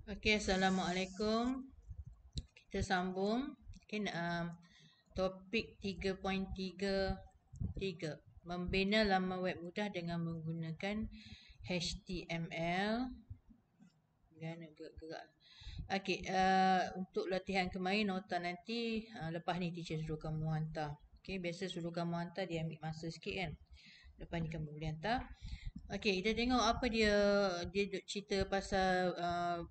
Okey, Assalamualaikum. Kita sambung. Okay, topik 3.33. Membina laman web mudah dengan menggunakan HTML. Dan gerak-gerak. Okey, untuk latihan kemarin nota nanti lepas ni teacher suruh kamu hantar. Okey, biasa suruh kamu hantar dia ambil masa sikit kan. Lepas ni kamu boleh hantar. Okey, kita tengok apa dia duk cerita pasal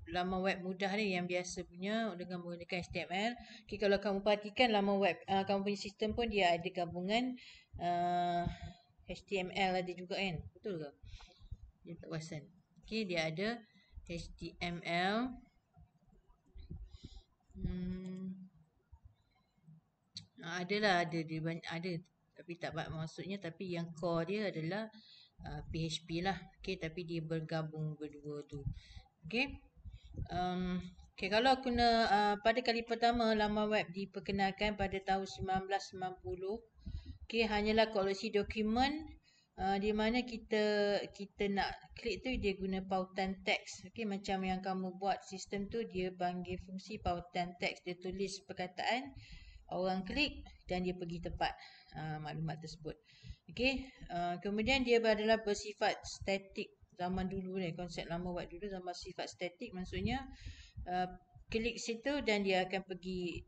laman web mudah ni yang biasa punya dengan menggunakan HTML. Okey, kalau kamu perhatikan laman web kamu punya sistem pun dia ada gabungan uh, HTML ada juga kan. Betul ke? Dia tak perasan. Okey, dia ada HTML. Hmm, adalah ada dia banyak ada tapi tak maksudnya tapi yang core dia adalah PHP lah. Okey, tapi dia bergabung berdua tu. Okey. Okay, kalau guna pada kali pertama laman web diperkenalkan pada tahun 1990. Okay, hanyalah koleksi dokumen di mana kita nak klik tu dia guna pautan teks. Okay, macam yang kamu buat sistem tu dia panggil fungsi pautan teks. Dia tulis perkataan, orang klik dan dia pergi tempat maklumat tersebut. Okay, kemudian dia adalah bersifat statik. Zaman dulu ni konsep lama web dulu zaman sifat statik maksudnya uh, klik situ dan dia akan pergi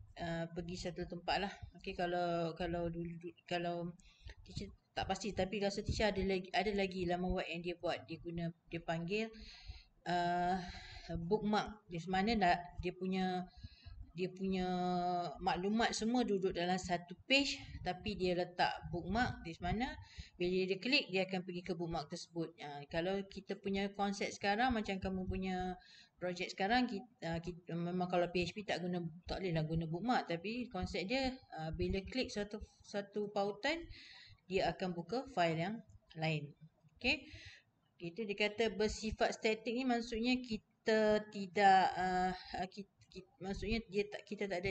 satu tempat lah. Okey, kalau dulu kalau teacher tak pasti tapi rasa teacher ada lagi laman web yang dia buat dia panggil uh, bookmark. Di mana dia punya maklumat semua duduk dalam satu page tapi dia letak bookmark di mana bila dia klik dia akan pergi ke bookmark tersebut. Kalau kita punya konsep sekarang macam kamu punya projek sekarang kita memang kalau PHP tak bolehlah guna bookmark tapi konsep dia bila klik satu satu pautan dia akan buka fail yang lain. Okey. Itu dikata bersifat statik ni maksudnya kita tidak maksudnya kita tak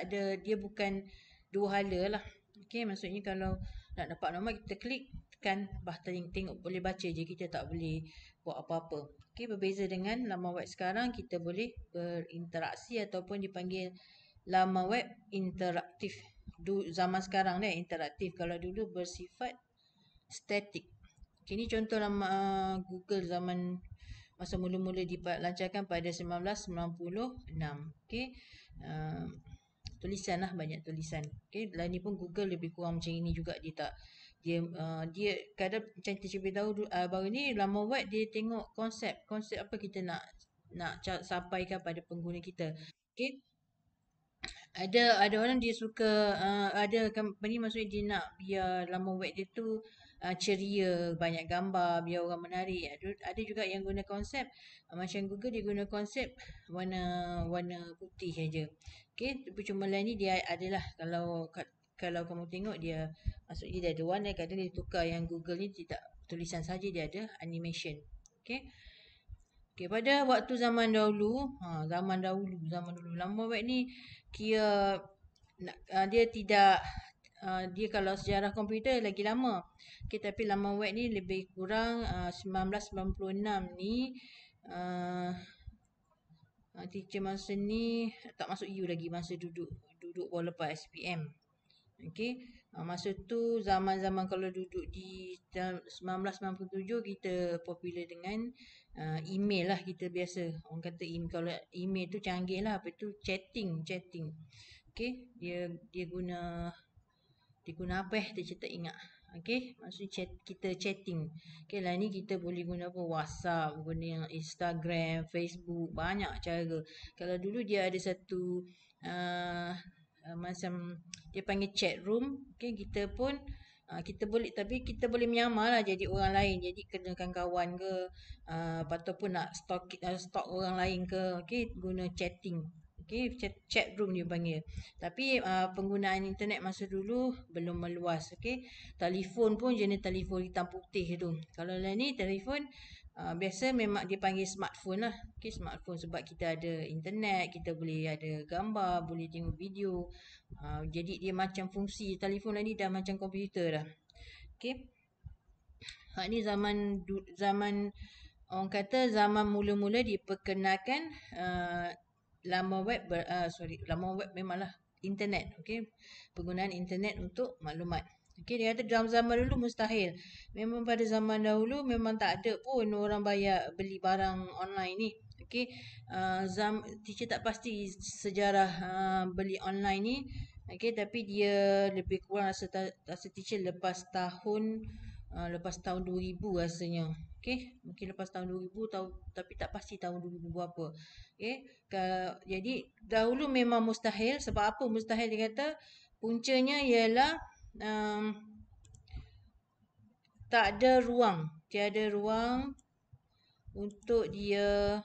ada dia bukan dua hala lah. Okey, maksudnya kalau nak dapat nombor kita klik tekan button tengok boleh baca je kita tak boleh buat apa-apa. Okey, berbeza dengan laman web sekarang kita boleh berinteraksi ataupun dipanggil laman web interaktif. Zaman sekarang ni interaktif kalau dulu bersifat statik. Ini contoh Google zaman masa mula-mula dilancarkan pada 1996. Okey. Tulisan lah banyak tulisan. Okey, lain ni pun Google lebih kurang macam ini juga dia kadang macam kita tahu baru ni laman web dia tengok konsep apa kita nak sampaikan pada pengguna kita. Okey. Ada orang dia suka ada company maksudnya dia nak biar laman web dia tu ceria, banyak gambar, biar orang menarik. Ada juga yang guna konsep macam Google dia guna konsep warna warna putih saja. Okey, tapi cuma lain ni dia adalah kalau kamu tengok dia maksudnya dia ada warna kadang dia tukar yang Google ni tidak tulisan saja dia ada animation. Okey. Okay, pada waktu zaman dahulu lama web ni kira dia tidak dia kalau sejarah komputer lagi lama. Okay, tapi laman web ni lebih kurang 1996 ni teacher masa ni tak masuk U lagi masa duduk baru lepas SPM. Okey, masa tu zaman-zaman kalau duduk di 1997 kita popular dengan email lah kita biasa. Orang kata email kalau email tu canggih lah apa tu chatting. Okey, dia guna apa dia tak ingat. Okey, maksud kita chatting. Okey, lah ni kita boleh guna apa WhatsApp, guna yang Instagram, Facebook, banyak cara. Kalau dulu dia ada satu macam dia panggil chat room. Okey, kita boleh menyamar lah jadi orang lain. Jadi kenakan kawan ke ataupun nak stalk orang lain ke. Okey, guna chatting. Okey, chat room dia panggil. Tapi penggunaan internet masa dulu belum meluas. Okey, telefon pun jenis telefon hitam putih tu. Kalau lah ni telefon biasa memang dia panggil smartphone lah. Okey, smartphone sebab kita ada internet, kita boleh ada gambar, boleh tengok video. Jadi dia macam fungsi telefon lah ni dah macam komputer dah. Okey. Ni zaman orang kata zaman mula-mula diperkenalkan laman web laman web memanglah internet, okey. Penggunaan internet untuk maklumat. Okey, dia kata dalam zaman dulu mustahil. Memang pada zaman dahulu memang tak ada pun orang bayar beli barang online ni. Okey, teacher tak pasti sejarah beli online ni. Okey, tapi dia lebih kurang rasa teacher lepas tahun 2000 rasanya. Okey, mungkin lepas tahun 2000 tapi tak pasti tahun 2000 berapa. Okey, jadi dahulu memang mustahil. Sebab apa mustahil dia kata? Puncanya ialah um, tak ada ruang. Tiada ruang untuk dia.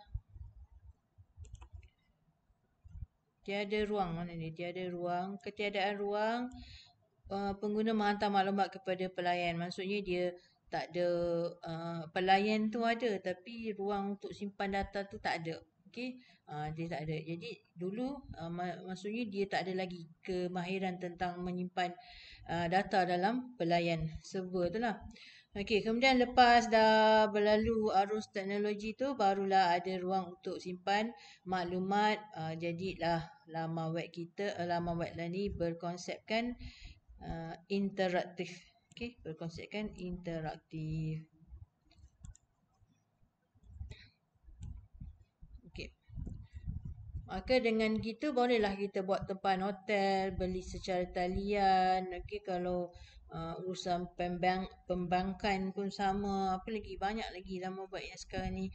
Tiada ruang mana ni? Tiada ruang. Ketiadaan ruang pengguna menghantar maklumat kepada pelayan. Maksudnya dia tak ada, pelayan tu ada tapi ruang untuk simpan data tu tak ada. Okey, dia tak ada. Jadi dulu maksudnya dia tak ada lagi kemahiran tentang menyimpan data dalam pelayan server tu lah. Okey, kemudian lepas dah berlalu arus teknologi tu barulah ada ruang untuk simpan maklumat. Jadilah laman web lah ni berkonsepkan interaktif. Okey, berkonsepkan interaktif. Okey. Maka dengan gitu bolehlah kita buat tempahan hotel, beli secara talian. Okey, kalau urusan pembankan pun sama. Apa lagi? Banyak lagi lama buat yang sekarang ni.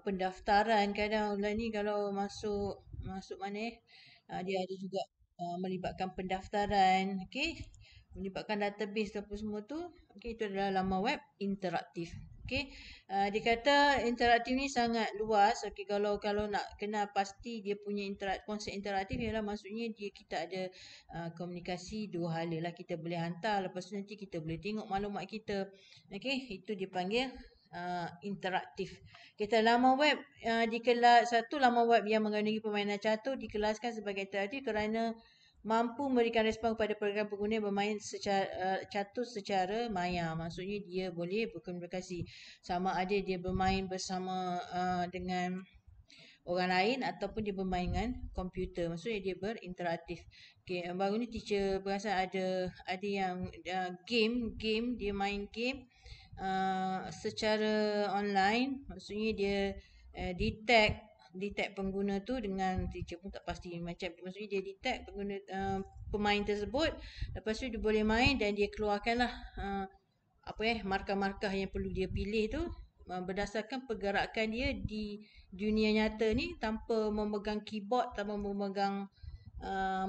Pendaftaran kadang bulan ni kalau masuk mana dia ada juga melibatkan pendaftaran. Okey. Melibatkan database apa semua tu. Okey, itu adalah laman web interaktif. Okey. Dia kata interaktif ni sangat luas. Okey, kalau nak kenal pasti dia punya konsep interaktif ialah maksudnya kita ada komunikasi dua hala lah. Kita boleh hantar, lepas tu nanti kita boleh tengok maklumat kita. Okey, itu dipanggil interaktif. Kita laman web laman web yang mengandungi permainan catur dikelaskan sebagai interaktif kerana mampu memberikan respon kepada program pengguna yang bermain catur secara maya. Maksudnya dia boleh berkomunikasi. Sama ada dia bermain bersama dengan orang lain ataupun dia bermain dengan komputer. Maksudnya dia berinteraktif. Okay, baru ni teacher perasan ada yang game dia main game secara online. Maksudnya dia detect pengguna tu dengan teacher pun tak pasti maksudnya dia detect pengguna pemain tersebut, lepas tu dia boleh main dan dia keluarkanlah markah-markah yang perlu dia pilih tu berdasarkan pergerakan dia di dunia nyata ni tanpa memegang keyboard, tanpa memegang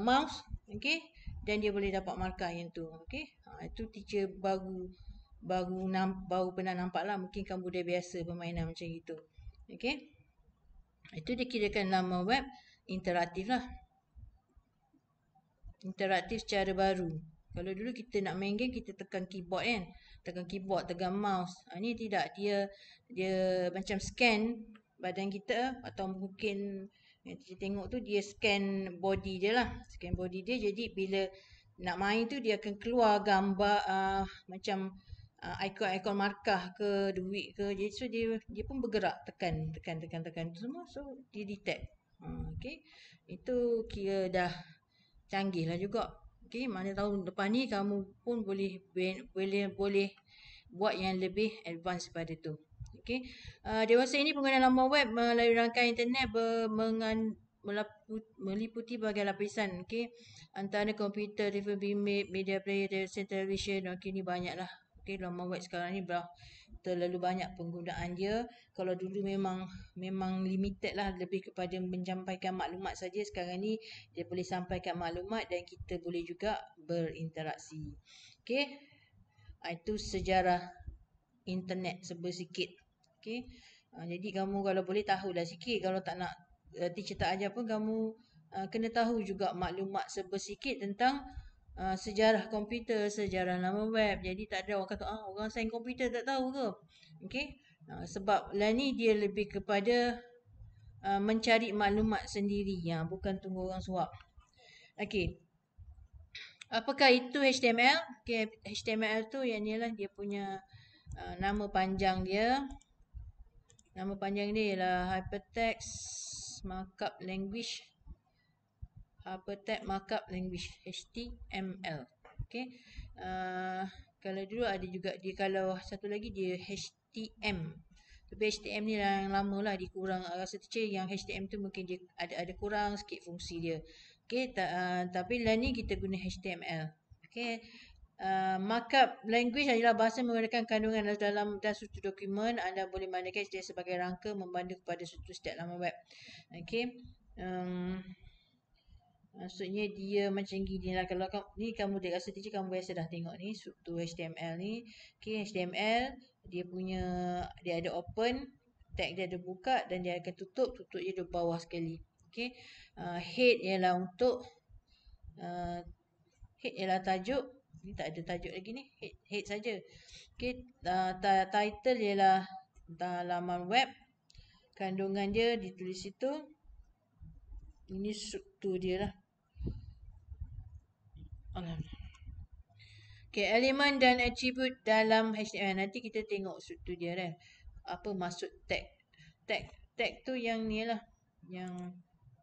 mouse. Okey, dan dia boleh dapat markah yang tu. Okey, itu teacher baru pernah nampak lah. Mungkin kamu dah biasa permainan macam itu. Okey, itu dikirakan laman web interaktif lah. Interaktif secara baru. Kalau dulu kita nak main game, kita tekan keyboard kan. Tekan keyboard, tekan mouse. Ni tidak. Dia macam scan badan kita atau mungkin yang kita tengok tu dia scan body dia lah. Scan body dia. Jadi bila nak main tu dia akan keluar gambar macam ikon-ikon markah ke duit ke. Jadi so dia pun bergerak, tekan tu semua. So dia detect. Okay. Itu kira dah canggih lah juga. Okey, mana tahu depan ni kamu pun boleh buat yang lebih advance pada tu. Okey. Dewasa ini pengguna laman web melalui rangkaian internet meliputi berbagai lapisan. Okey. Antara komputer, telefon bimbit, media player, television. Okey, ni banyaklah. Okey, laman web sekarang ni terlalu banyak penggunaan dia. Kalau dulu memang limited lah, lebih kepada menyampaikan maklumat saja. Sekarang ni dia boleh sampaikan maklumat dan kita boleh juga berinteraksi. Okey. Itu sejarah internet sikit. Okey. Jadi kamu kalau boleh tahulah sikit. Kalau tak nak teacher tak ajar pun kamu kena tahu juga maklumat sikit tentang sejarah komputer, sejarah laman web. Jadi tak ada orang kata orang sains komputer tak tahu ke. Okey. Sebab lah ni dia lebih kepada mencari maklumat sendiri, bukan tunggu orang suap. Okey. Apakah itu HTML? Okay, HTML tu yang ni lah dia punya nama panjang dia. Nama panjang dia ialah Hypertext Markup Language. Hypertext Markup Language HTML. Okay. Kalau dulu ada juga dia, kalau satu lagi dia HTM. Tapi HTM ni lah yang lama lah, dia kurang. Rasa teacher yang HTM tu mungkin dia ada kurang sikit fungsi dia. Okay. Tapi lah ni kita guna HTML. Okay. Markup language adalah bahasa menggunakan kandungan dalam dan suatu dokumen. Anda boleh manfaatkan dia sebagai rangka membantu kepada suatu setiap laman web. Okay. Maksudnya dia macam gini lah. Kalau ni kamu dah rasa teacher, kamu biasa dah tengok ni struktur HTML ni. Okay, HTML dia punya, dia ada open, tag dia ada buka dan dia akan tutup. Tutup dia di bawah sekali. Okay. Head ialah untuk head ialah tajuk. Ni tak ada tajuk lagi ni. Head saja. Okay. Title ialah laman web. Kandungan dia ditulis situ. Ini struktur dia lah. Okay, elemen dan atribut dalam HTML. Nanti kita tengok struktur dia kan. Apa maksud tag. Tag tu yang ni lah. Yang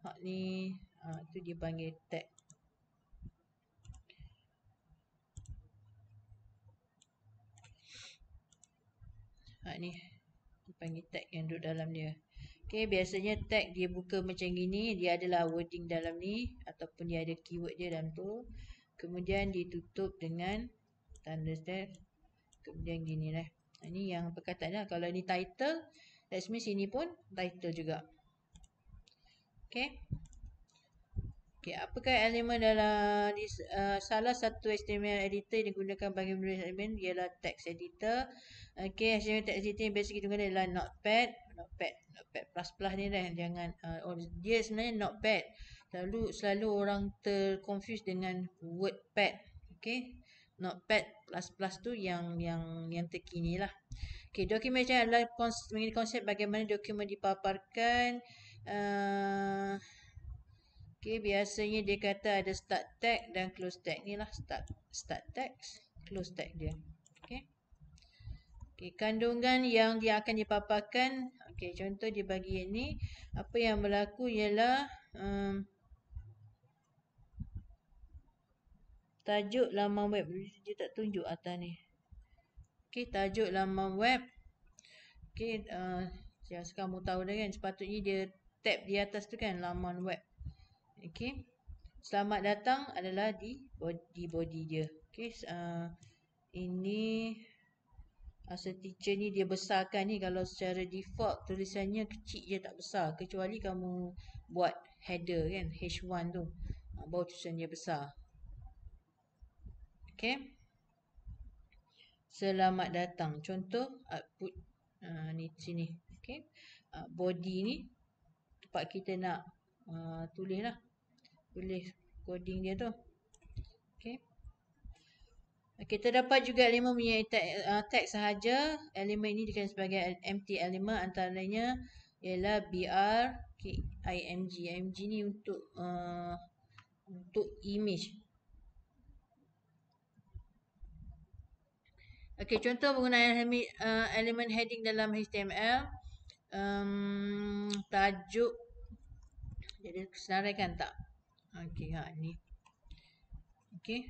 hak ni. Tu dia panggil tag. Hak ni. Dia panggil tag yang duduk dalam dia. Okay, biasanya tag dia buka macam gini. Dia adalah wording dalam ni. Ataupun dia ada keyword dia dalam tu. Kemudian ditutup dengan tanda step. Kemudian gini lah. Ini yang perkataan lah. Kalau ni title, that means ini pun title juga. Okay. Okay, apakah elemen dalam salah satu HTML editor yang digunakan bagi menulis elemen ialah text editor. Okay, HTML text editor yang biasa kita guna adalah Notepad plus plus ni dah. Jangan dia sebenarnya Notepad. Selalu orang terconfuse dengan Wordpad. Okay. Notepad plus plus tu yang terkini lah. Okay, documentation adalah konsep bagaimana dokumen dipaparkan. Okay, biasanya dia kata ada start tag dan close tag. Ni lah start text, close tag dia. Okay. Okay, kandungan yang dia akan dipaparkan. Okay, contoh dia bagi ni. Apa yang berlaku ialah tajuk laman web. Dia tak tunjuk atas ni. Okay, tajuk laman web. Okay, sekarang kamu tahu dah kan. Sepatutnya dia tab di atas tu kan, laman web. Okay. Selamat datang adalah di body dia. Okay. Ini asal teacher ni dia besarkan ni. Kalau secara default tulisannya kecil je, tak besar. Kecuali kamu buat header kan, H1 tu. Baru tulisan dia besar. Okay. Selamat datang. Contoh output ni sini. Okay. Body ni tempat kita nak tulis lah. Tulis coding dia tu. Okay. Okay, terdapat juga elemen punya tag sahaja. Elemen ini dikenal sebagai empty element. Antaranya ialah BR, okay, IMG. IMG ni untuk image. Okay, contoh penggunaan elemen heading dalam HTML. Tajuk. Jadi senaraikan tak? Okay, ni. Okay.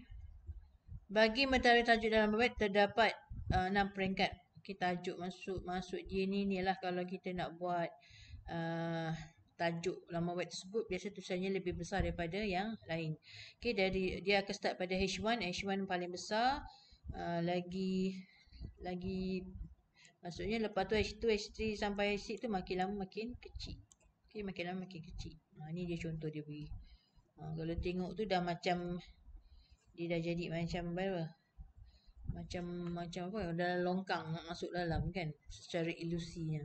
Bagi mentarik tajuk dalam web terdapat 6 peringkat. Okay, tajuk masuk dia ni lah kalau kita nak buat tajuk laman web tersebut, biasa tulisannya lebih besar daripada yang lain. Okay, dia akan start pada H1. H1 paling besar. Lagi maksudnya lepas tu H2, H3 sampai H6 tu makin lama makin kecil. Okay, makin lama makin kecil. Ni dia contoh dia beri. Kalau tengok tu dah macam dia dah jadi macam apa? Macam apa? Dah longkang nak masuk dalam kan, secara ilusinya.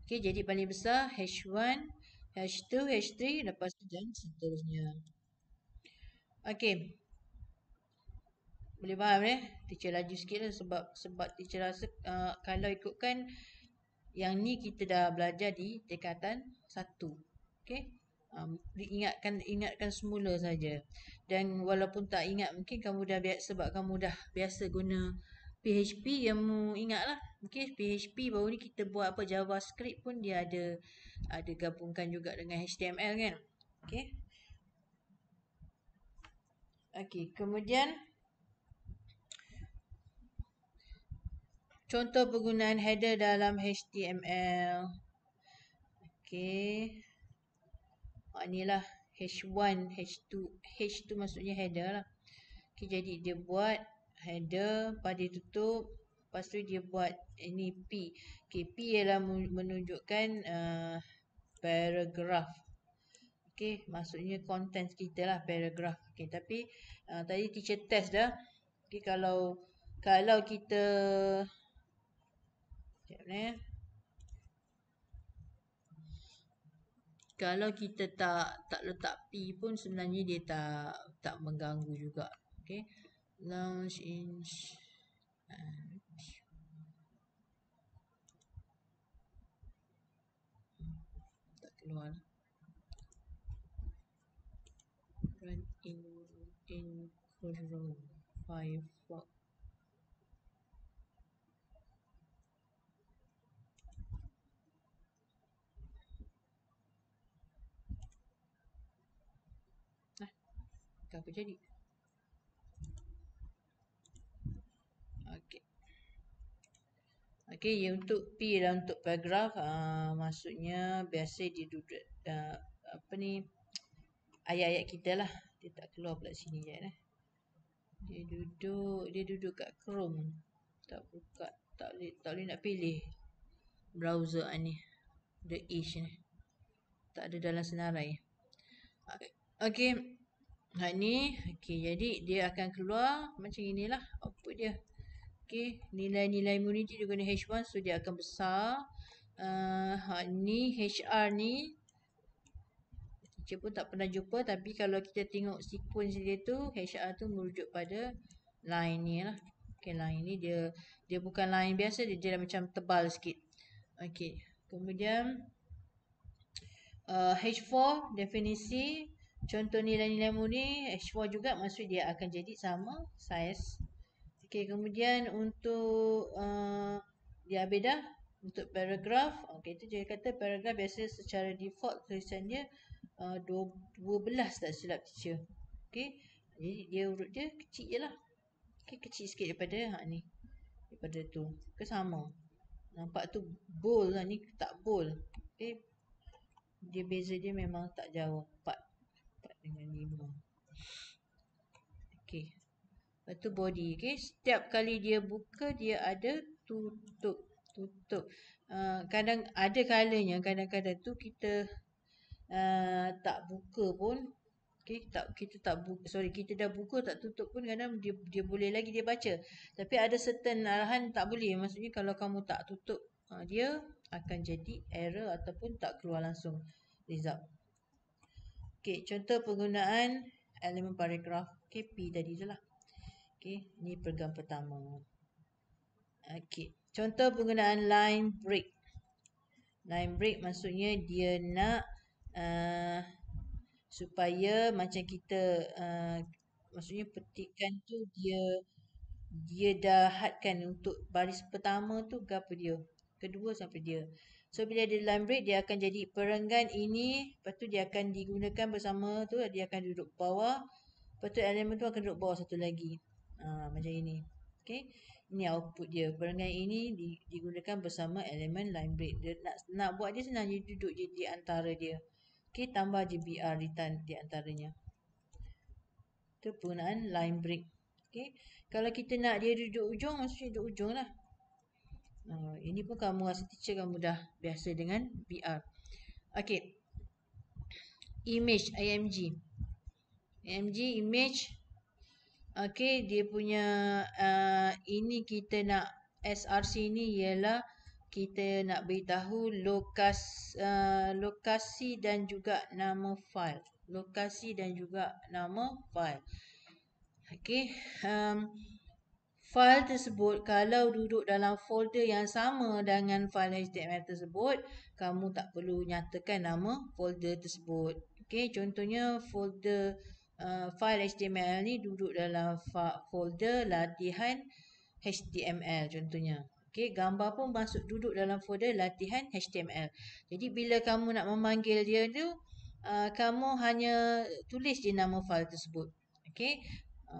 Okey, jadi paling besar H1, H2, H3, lepas tu dan seterusnya. Okey. Boleh faham Teacher laju sikit lah sebab teacher rasa kalau ikutkan yang ni kita dah belajar di tingkatan 1. Okey. Ingatkan semula saja. Dan walaupun tak ingat, mungkin kamu dah sebab kamu dah biasa guna PHP yang mu ingatlah. Okay, PHP baru ni kita buat apa, JavaScript pun dia ada gabungkan juga dengan HTML kan. Okay. Okay, kemudian contoh penggunaan header dalam HTML. Okay. Inilah H1, H2. H tu maksudnya header lah. Okay, jadi dia buat header, lepas dia tutup. Lepas tu dia buat ini P. Okay, P ialah menunjukkan paragraph. Okay, maksudnya content kita lah, paragraph. Okay, tapi tadi teacher test dah. Okay, kalau kita sekejap ni. Kalau kita tak letak P pun sebenarnya dia tak mengganggu juga. Okay. Launch in tak keluar. Run in Chrome Firefox. Apa jadi? Okey. Okey, untuk P lah untuk paragraph, maksudnya biasa dia duduk apa ni, ayat-ayat kita lah. Dia tak keluar pula sini je lah. Dia duduk kat Chrome. Tak buka, tak boleh nak pilih browser ni. The Edge ni. Tak ada dalam senarai. Okey. Ni, okey, jadi dia akan keluar macam inilah output dia. Okey, nilai-nilai immunity dia guna H1, so dia akan besar. Ni HR ni teacher pun tak pernah jumpa, tapi kalau kita tengok sequence dia tu, HR tu merujuk pada line ni lah. Okey, line ni dia bukan line biasa, dia dah macam tebal sikit. Okey, kemudian H4 definisi. Contoh nilai-nilai ni H4 juga, maksud dia akan jadi sama size. Okey, kemudian untuk dia beda untuk paragraph. Okey, itu dia kata paragraph biasa secara default tulisan dia 12 tak silap teacher. Okey, jadi dia urut dia kecil je lah. Okey, kecil sikit daripada ni. Daripada tu. Ke sama. Nampak tu bold lah, ni tak bold. Okey. Dia beza dia memang tak jauh. 4 dengan 5. Okey. Lepas tu body. Okey. Setiap kali dia buka, dia ada tutup. Kadang ada kalanya, kadang-kadang tu kita tak buka pun. Okey, kita tak buka. Sorry, kita dah buka tak tutup pun kadang dia boleh lagi dia baca. Tapi ada certain arahan tak boleh. Maksudnya kalau kamu tak tutup, dia akan jadi error ataupun tak keluar langsung result. Okey, contoh penggunaan elemen paragraf. Okey, P tadi je lah. Okey, ni program pertama. Okey, contoh penggunaan line break. Line break maksudnya dia nak supaya macam kita maksudnya petikan tu dia dah hadkan untuk baris pertama tu ke apa dia, kedua sampai dia. So bila dia line break, dia akan jadi perenggan ini, lepas tu dia akan digunakan bersama tu, dia akan duduk bawah, lepas tu elemen tu akan duduk bawah satu lagi. Macam ini. Okay, ini output dia. Perenggan ini digunakan bersama elemen line break. Dia nak buat dia senang, dia duduk je di antara dia. Okay, tambah je BR di antaranya. Itu penggunaan line break. Okay, kalau kita nak dia duduk ujung, maksudnya duduk ujung lah. Ini pun kamu rasa teacher kamu dah biasa dengan BR. Okay, image, IMG. IMG, image. Okay, dia punya ini kita nak SRC ni ialah kita nak beritahu lokasi dan juga nama file. Lokasi dan juga nama file. Okay, file tersebut kalau duduk dalam folder yang sama dengan file HTML tersebut, kamu tak perlu nyatakan nama folder tersebut. Okay, contohnya folder file HTML ni duduk dalam folder latihan HTML contohnya. Okey, gambar pun masuk duduk dalam folder latihan HTML. Jadi bila kamu nak memanggil dia tu, kamu hanya tulis je nama fail tersebut. Okey.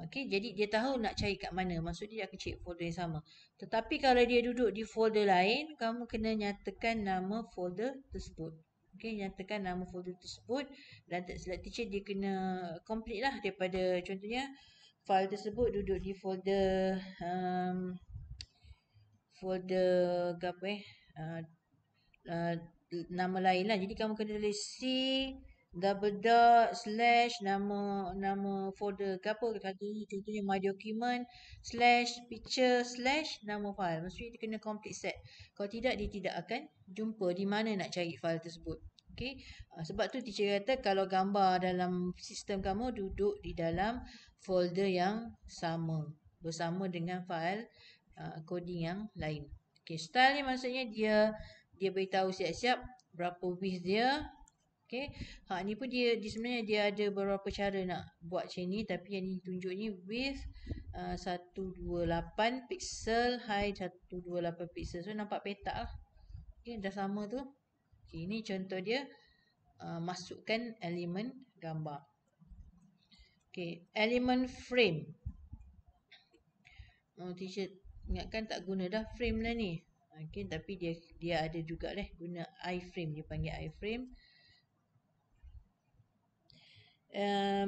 Okey, jadi dia tahu nak cari kat mana. Maksud dia akan cari folder yang sama. Tetapi kalau dia duduk di folder lain, kamu kena nyatakan nama folder tersebut. Okey, nyatakan nama folder tersebut dan select teacher dia kena complete lah daripada contohnya file tersebut duduk di folder folder apa uh, nama lain lah. Jadi kamu kena tulis C double dot slash nama folder ke apa tadi, contohnya my document slash picture slash nama file. Maksudnya dia kena complete set. Kalau tidak dia tidak akan jumpa di mana nak cari file tersebut. Okay. Sebab tu teacher kata kalau gambar dalam sistem kamu duduk di dalam folder yang sama bersama dengan file coding yang lain. Okay, style ni maksudnya dia beritahu siap-siap berapa width dia. Okay, ni pun dia sebenarnya dia ada beberapa cara nak buat macam ni, tapi yang ditunjuk ni width 128 pixel, height 128 pixel. So nampak petak lah. Okay, dah sama tu. Okay, ini contoh dia masukkan elemen gambar. Okay, elemen frame. Teacher ingatkan tak guna dah frame lah ni. Okay, tapi dia ada juga lah guna iframe, dia panggil iframe.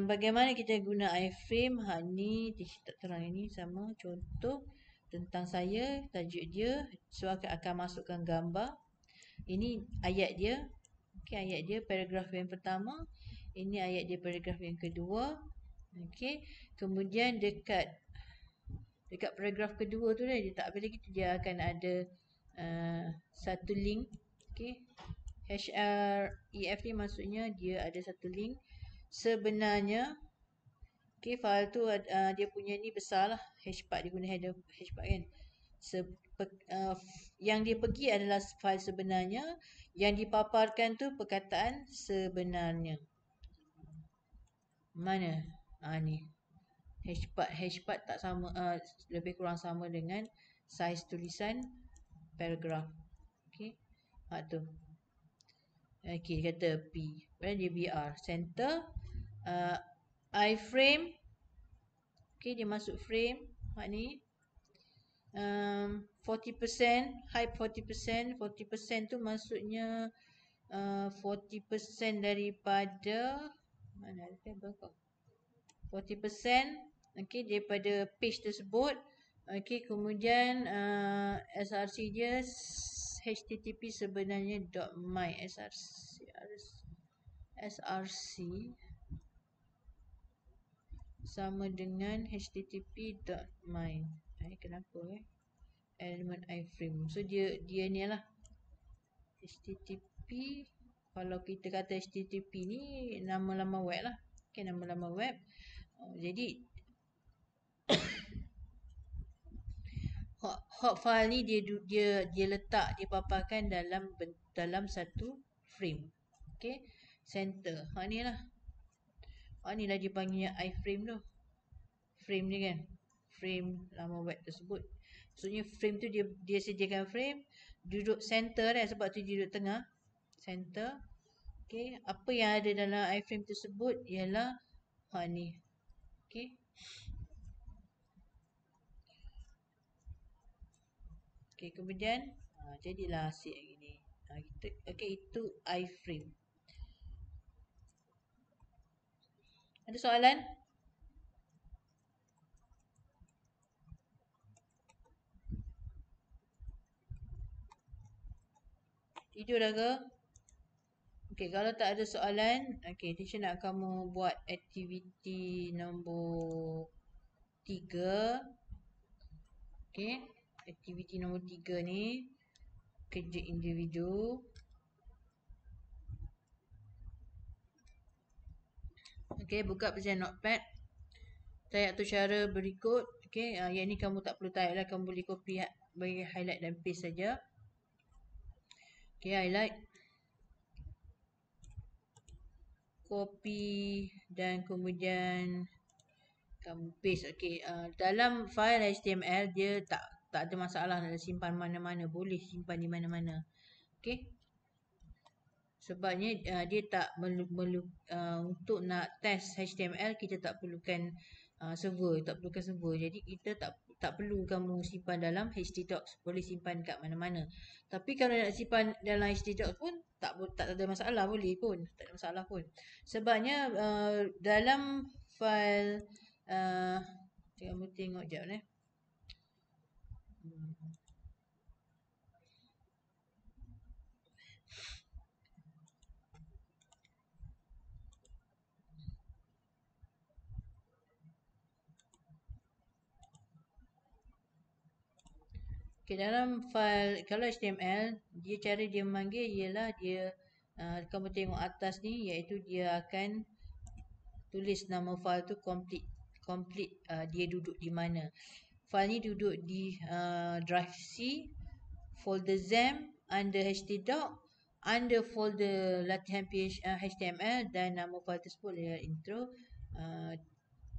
Bagaimana kita guna iframe? Ni teacher tak terang ini sama contoh tentang saya, tajuk dia, so akan masukkan gambar. Ini ayat dia. Okay, ayat dia paragraf yang pertama. Ini ayat dia paragraf yang kedua. Okay, kemudian dekat paragraf kedua tu dia tak boleh gitu, dia akan ada satu link. Okay, href ni maksudnya dia ada satu link. Sebenarnya okay, file tu dia punya ni besar lah, h4, dia guna header h4 kan. Yang dia pergi adalah file sebenarnya, yang dipaparkan tu perkataan sebenarnya. Mana? Ni H4 tak sama, lebih kurang sama dengan saiz tulisan paragraf. Okey. Tu. Okey, kata P. Padahal dia BR. Center. Iframe. Okey, dia masuk frame. Ni. 40%. Height 40%. 40% tu maksudnya 40% daripada mana ada tabel kau? 40% okey daripada page tersebut. Okey, kemudian src dia http sebenarnya .my src sama dengan http.my. Kenapa element iframe. So dia ni lah http. Kalau kita kata http ni nama-nama web lah. Okay, nama-nama web. Jadi hot file ni dia letak, dia paparkan dalam satu frame. Okay, center. Ni lah. Ni lah dia panggilnya iframe tu. Frame ni kan. Frame nama web tersebut. Maksudnya frame tu dia sediakan frame duduk center kan, sebab tu dia duduk tengah. Center. Okay, apa yang ada dalam iframe tersebut ialah ni. Okay. Okay, kemudian jadilah hasil yang ini. Okay, itu iframe. Ada soalan? Tidur dah ke? Okay, kalau tak ada soalan, okay, teacher nak kamu buat aktiviti nombor 3. Okay, aktiviti nombor 3 ni kerja individu. Okay, buka present notepad. Tayak tu cara berikut. Okay, yang ni kamu tak perlu tayak lah, kamu boleh copy, bagi highlight dan paste saja. Okay, highlight, copy dan kemudian Kamu paste. Okey, dalam file HTML dia tak ada masalah nak simpan mana-mana, boleh simpan di mana-mana. Okey. Sebabnya dia tak untuk nak test HTML kita tak perlukan server. Jadi kita tak perlu kamu simpan dalam htdocs, boleh simpan kat mana-mana. Tapi kalau nak simpan dalam htdocs pun tak ada masalah, boleh pun, tak ada masalah pun. Sebabnya dalam file kamu tengok jap . Okay, dalam file, kalau HTML, cara dia memanggil ialah dia, kamu tengok atas ni, iaitu dia akan tulis nama file tu complete dia duduk di mana. File ni duduk di drive C, folder XAMPP, under htdoc, under folder latihan HTML, dan nama file tersebut ialah intro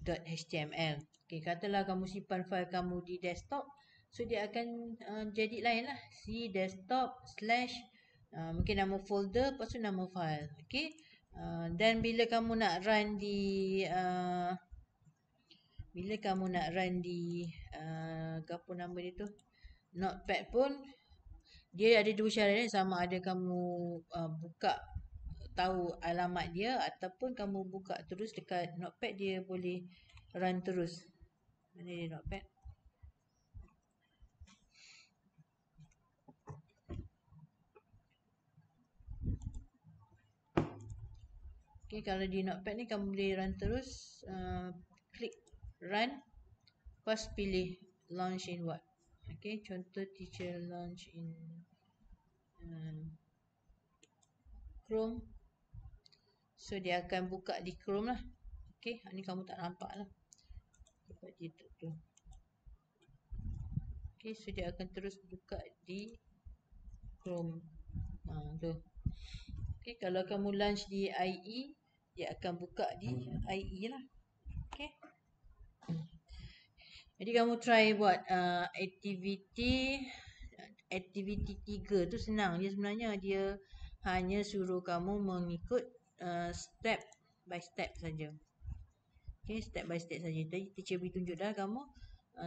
.html. Okay, katalah kamu simpan file kamu di desktop, so dia akan jadi lain lah. C desktop / mungkin nama folder, lepas tu nama file. Okay. Dan bila kamu nak run di apa nama dia tu, Notepad pun, dia ada dua cara, sama ada kamu buka tahu alamat dia, ataupun kamu buka terus dekat Notepad, dia boleh run terus. Mana dia Notepad? Okay, kalau di Notepad ni kamu boleh run terus, klik run, lepas pilih launch in what. Okay, contoh teacher launch in Chrome. So dia akan buka di Chrome lah. Okay, ni kamu tak nampak lah sebab dia tu. Okay, so dia akan terus buka di Chrome. Tu. Okay, kalau kamu launch di IE, dia akan buka di IE lah. Okay. Jadi kamu try buat activity 3 tu senang. Dia sebenarnya hanya suruh kamu mengikut step by step saja. Okay, step by step saja. Tadi teacher beri tunjuk dah, kamu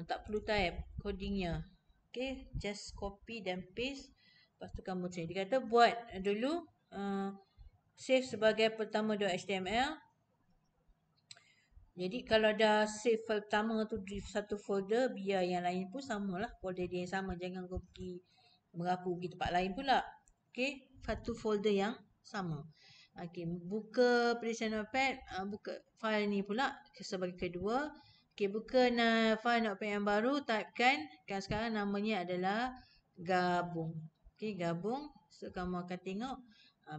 tak perlu type codingnya. Okay, just copy dan paste. Lepas tu kamu try. Dia kata buat dulu save sebagai pertama.html. Jadi kalau dah save file pertama tu di satu folder, biar yang lain pun samalah, folder dia yang sama. Jangan kau pergi merapu pergi tempat lain pula. Okay, satu folder yang sama. Okay, buka application Notepad, buka file ni pula sebagai kedua. Okay, buka file Notepad yang baru, typekan, kan sekarang namanya adalah gabung. Okay, gabung. So kamu akan tengok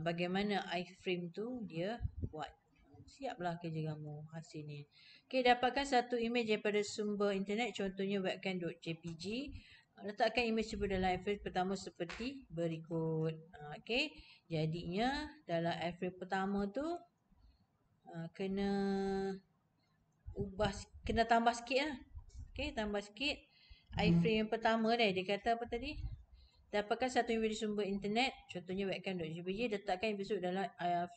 bagaimana iframe tu dia buat. Siaplah kerja kamu hasil ni. Okay, dapatkan satu image daripada sumber internet, contohnya webcam.jpg. Letakkan image tersebut dalam iframe pertama seperti berikut. Okay, jadinya dalam iframe pertama tu kena tambah sikit lah. Okay, tambah sikit. Iframe yang pertama dia kata apa tadi? Dapatkan satu image sumber internet, contohnya webcam.jpg. Letakkan image tersebut dalam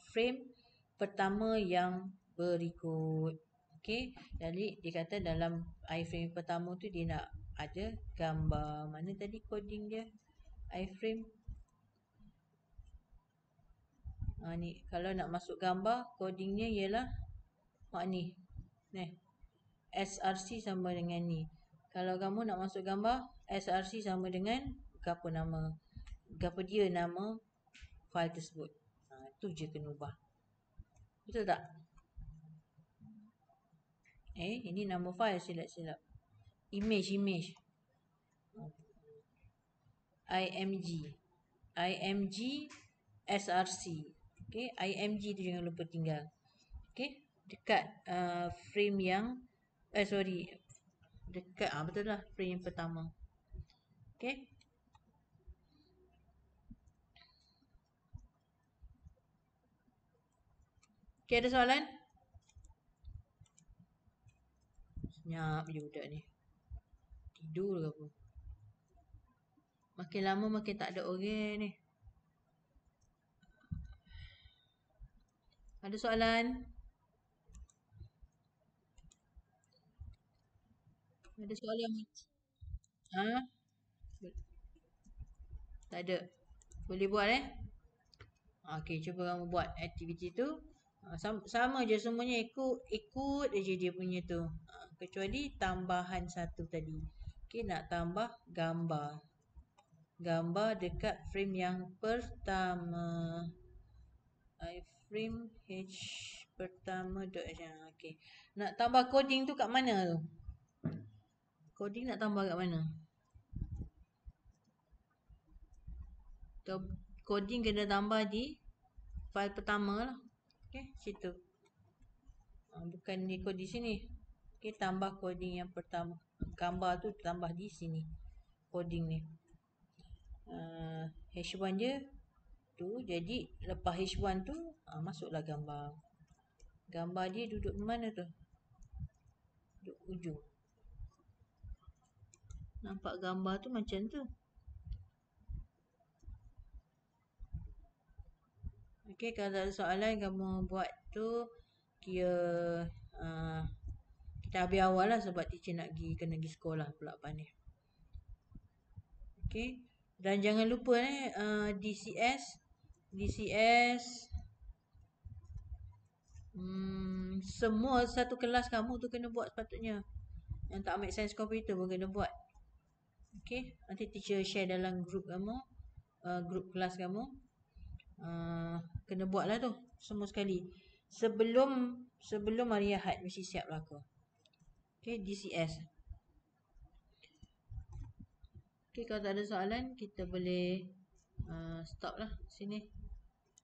frame pertama yang berikut. Okey, jadi dia kata dalam iframe pertama tu dia nak ada gambar. Mana tadi coding dia? Iframe. Ni kalau nak masuk gambar, codingnya ialah ni. SRC sama dengan ni. Kalau kamu nak masuk gambar, SRC sama dengan gapo dia nama file tersebut. Tu je kena ubah. Betul tak? Ini nama file, silap. Image. IMG SRC. Okay, IMG tu jangan lupa tinggal. Okay, dekat frame yang dekat betul lah, frame yang pertama. Okay. Okay, ada soalan? Senyap je budak ni. Tidur ke apa? Makin lama makin tak ada orang ni. Ada soalan? Ada soalan? Ha? Tak ada. Boleh buat Okey, cuba kamu buat aktiviti tu. Sama je semuanya, ikut aja dia punya tu. Kecuali tambahan satu tadi. Okey, nak tambah gambar. Gambar dekat frame yang pertama. Frame H pertama dot okey. Nak tambah coding tu kat mana tu? Coding nak tambah kat mana? Coding kena tambah di file pertama lah. Okey, situ. Bukan di kod di sini. Okey, tambah coding yang pertama. Gambar tu tambah di sini. Coding ni. H1 je tu. Jadi lepas H1 tu masuklah gambar. Gambar dia duduk mana tu? Duduk ujung. Nampak gambar tu macam tu. Okey, kalau ada soalan kamu buat tu kira kita habis awal lah sebab teacher nak kena pergi sekolah pula lepas ni. Okey. Dan jangan lupa DCS semua satu kelas kamu tu kena buat sepatutnya. Yang tak ambil sains komputer pun kena buat. Okey, nanti teacher share dalam grup kamu, grup kelas kamu. Kena buat lah tu semua sekali. Sebelum hari Ahad mesti siap lah aku. Okey, DCS. Okey, kalau tak ada soalan kita boleh stop lah sini.